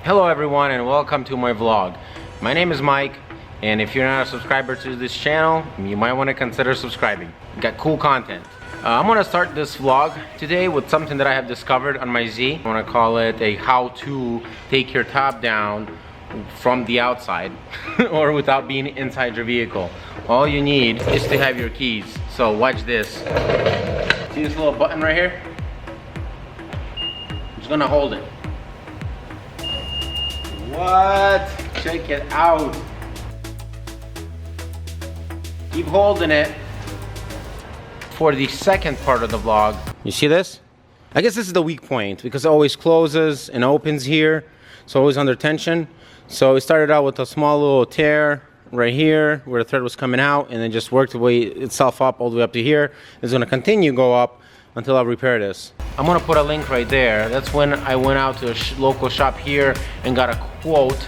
Hello everyone and welcome to my vlog. My name is Mike, and if you're not a subscriber to this channel, you might want to consider subscribing. Got cool content. I'm gonna start this vlog today with something that I have discovered on my Z. I'm gonna call it a how to take your top down from the outside or without being inside your vehicle. All you need is to have your keys. So watch this. See this little button right here? I'm just gonna hold it. What? Check it out. Keep holding it. For the second part of the vlog, you see this? I guess this is the weak point because it always closes and opens here. So always under tension. So it started out with a small little tear right here where the thread was coming out, and then just worked the way itself up all the way up to here. It's gonna continue to go up until I repair this. I'm gonna put a link right there. That's when I went out to a local shop here and got a quote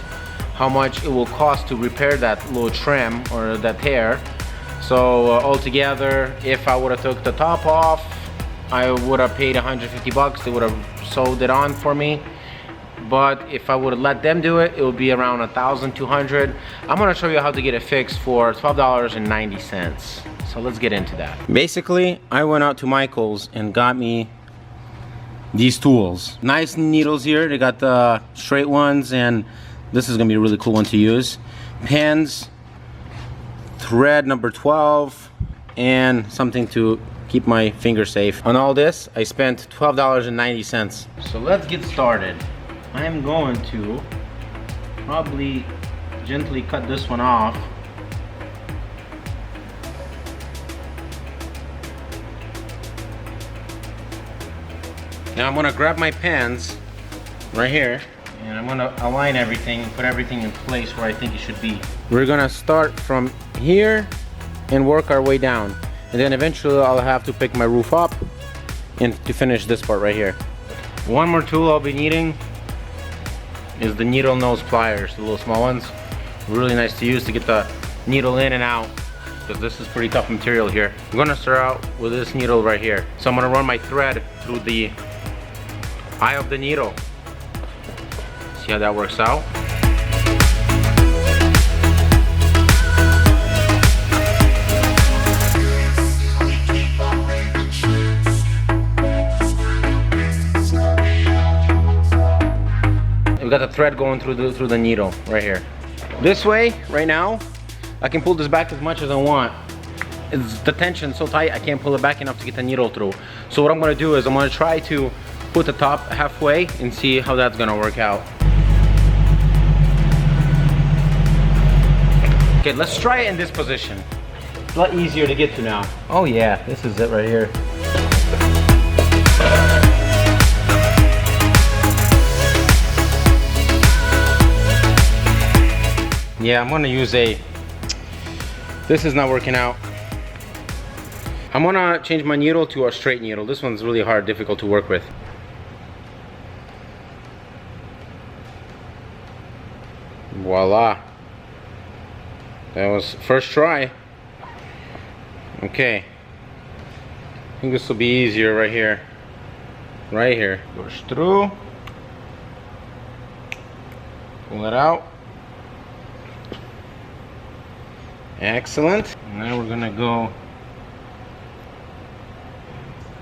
how much it will cost to repair that little trim or that tear. So altogether, if I would have took the top off, I would have paid 150 bucks. They would have sewed it on for me. But if I would have let them do it, it would be around 1,200. I'm gonna show you how to get it fixed for $12.90. So let's get into that. Basically, I went out to Michael's and got me these tools. Nice needles here. They got the straight ones, and this is gonna be a really cool one to use. Pens, thread number 12, and something to keep my fingers safe. On all this, I spent $12.90. So let's get started. I am going to probably gently cut this one off. Now I'm gonna grab my pens right here, and I'm gonna align everything and put everything in place where I think it should be. We're gonna start from here and work our way down, and then eventually I'll have to pick my roof up and to finish this part right here. One more tool I'll be needing is the needle nose pliers, the little small ones. Really nice to use to get the needle in and out, because this is pretty tough material here. I'm gonna start out with this needle right here. So I'm gonna run my thread through the eye of the needle. See how that works out? We got the thread going through the needle right here. This way, right now, I can pull this back as much as I want. It's the tension so tight I can't pull it back enough to get the needle through. So what I'm gonna do is I'm gonna try to put the top halfway and see how that's gonna work out. Okay, let's try it in this position. It's a lot easier to get to now. Oh yeah, this is it right here. Yeah, I'm gonna use this is not working out. I'm gonna change my needle to a straight needle. This one's really hard, difficult to work with. Voila. That was first try. Okay. I think this will be easier right here. Right here. Goes through. Pull it out. Excellent. Now we're gonna go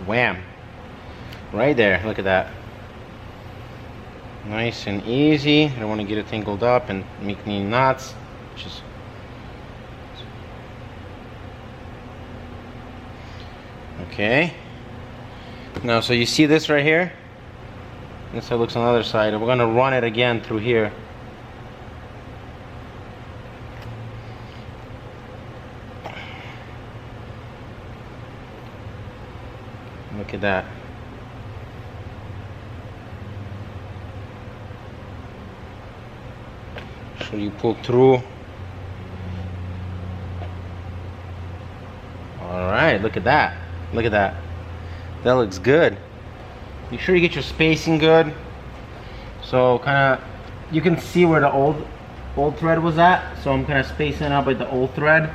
wham. Right there, look at that. Nice and easy. I don't want to get it tangled up and make any knots. Just okay. Now, so you see this right here? This how it looks on the other side. We're gonna run it again through here. Look at that. So you pull through. All right, look at that. Look at that. That looks good. Make sure you get your spacing good. So kind of, you can see where the old thread was at. So I'm kind of spacing out with the old thread.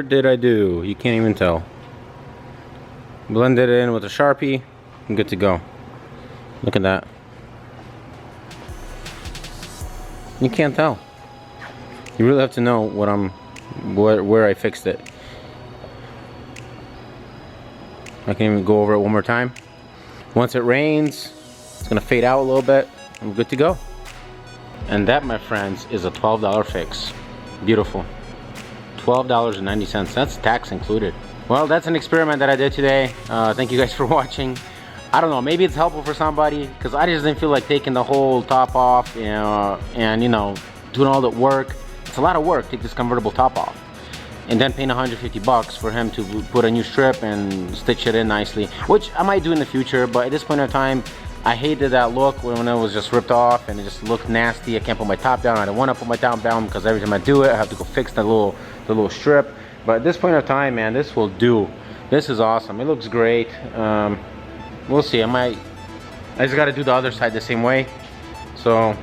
did I do? You can't even tell. Blend it in with a Sharpie. I'm good to go. Look at that. You can't tell. You really have to know where I fixed it. I can even go over it one more time. Once it rains, it's gonna fade out a little bit. I'm good to go. And that, my friends, is a $12 fix. Beautiful. $12.90. That's tax included. Well, that's an experiment that I did today. Thank you guys for watching. I don't know, maybe it's helpful for somebody, because I just didn't feel like taking the whole top off, and you know, doing all the work. It's a lot of work to take this convertible top off, and then paying 150 bucks for him to put a new strip and stitch it in nicely, which I might do in the future. But at this point in time, I hated that look when it was just ripped off and it just looked nasty. I can't put my top down. I don't want to put my top down because every time I do it, I have to go fix the little strip. But at this point in time, man, this will do. This is awesome. It looks great. We'll see. I just got to do the other side the same way. So,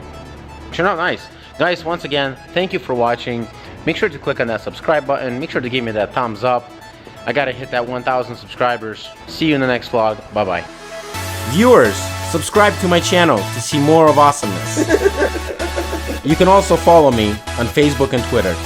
turned out nice. Guys, once again, thank you for watching. Make sure to click on that subscribe button. Make sure to give me that thumbs up. I got to hit that 1,000 subscribers. See you in the next vlog. Bye-bye. Viewers, subscribe to my channel to see more of awesomeness. You can also follow me on Facebook and Twitter.